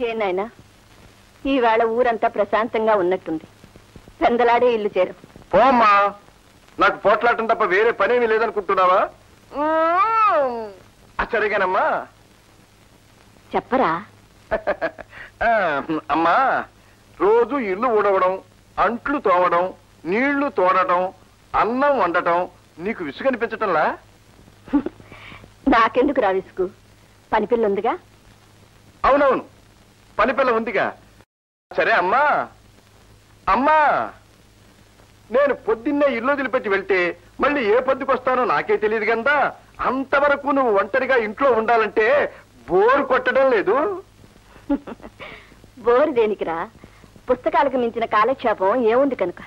ఏనాయనా ఈవేళ ఊరంతా ప్రశాంతంగా ఉన్నట్టుంది. పెందలాడే ఇల్లు చేరు. పోమ్మా, నాకు పోట్లాటం తప్ప వేరే పనేమీ లేదనుకుంటున్నావా? సరిగానమ్మా చెప్పరా? అమ్మా, రోజు ఇల్లు ఊడవడం, అంట్లు తోమడం, నీళ్లు తోడటం, అన్నం వండటం నీకు విసుగనిపించటంలా? నాకెందుకు రా విసుగు? పనిపిల్ల ఉందిగా. అవునవును, పనిపిల్ల ఉందిగా. సరే అమ్మా, అమ్మా నేను పొద్దున్నే ఇల్లు వదిలిపెట్టి వెళ్తే మళ్ళీ ఏ పొద్దుకొస్తానో నాకే తెలియదు కదా. అంతవరకు నువ్వు ఒంటరిగా ఇంట్లో ఉండాలంటే బోరు కొట్టడం లేదు. బోరు దేనికిరా? పుస్తకాలకు మించిన కాలక్షేపం ఏముంది కనుక.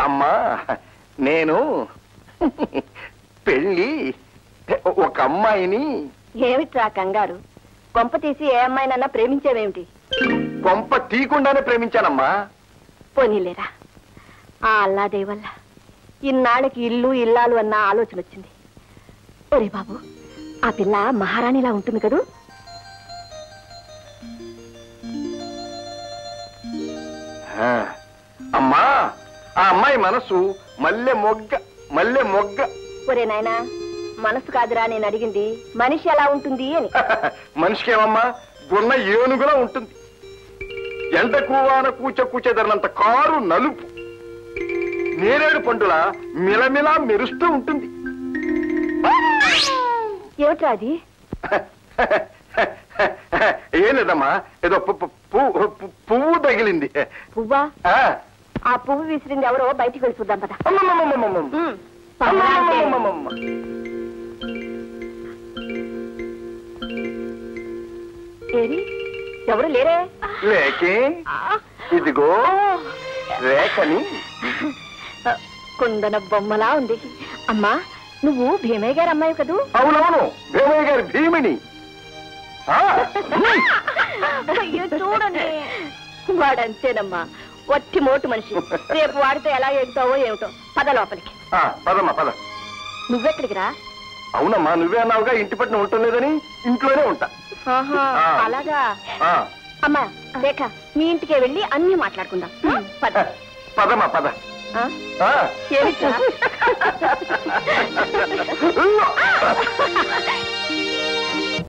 అమ్మా, నేను పెళ్ళి ఒక అమ్మాయిని. ఏమిట్రా కంగారు? కొంప తీసి ఏ అమ్మాయినన్నా ప్రేమించేవేమిటి? కొంప తీయకుండానే ప్రేమించానమ్మా. పోనీలేరా, ఆ అల్లాదే వల్ల ఇన్నాళ్ళకి ఇల్లు ఇల్లాలు అన్న ఆలోచన వచ్చింది. ఒరే బాబు, ఆ పిల్ల మహారాణిలా ఉంటుంది కదూ? అమ్మా, ఆ అమ్మాయి మనసు మల్లె మొగ్గ, మల్లె మొగ్గ. ఒరే నాయనా, మనసు కాదురా నేను అడిగింది, మనిషి ఎలా ఉంటుంది అని. మనిషికేమమ్మా, గున్న ఏనుగులా ఉంటుంది. ఎండకు వాన కూచ కూచెదరినంత కారు నలుపు, నేరేడు పండులా మిలమిలా మెరుస్తూ ఉంటుంది. ఏమిట్రా అది? ఏం లేదమ్మా, ఏదో పువ్వు తగిలింది. పువ్వా? ఆ పువ్వు విసిరింది ఎవరో, బయటికి వెళ్ళి చూద్దాం పద. ఏది? ఎవరు లేరే? లేకే, ఇదిగో రేఖని. కుందన బొమ్మలా ఉంది. అమ్మా, నువ్వు భీమయ్య గారి అమ్మాయి కదూ? అవునవును, భీమయ్య గారి భీమిని. చూడండి, వాడంతేనమ్మా, వట్టి మోటు మనిషి. రేపు వాడితో ఎలా ఎగుతావో ఏమిటో. పద లోపలికి. పదమ్మా పద. నువ్వెక్కడికి రా? అవునమ్మా, నువ్వే అన్నావుగా ఇంటి పట్టిన ఉండలేదని, ఇంట్లోనే ఉంటా. అలాగా? అమ్మా రేఖ, మీ ఇంటికే వెళ్ళి అన్ని మాట్లాడుకుందాం. పద. పదమ్మా పద. ఏమిట్రా?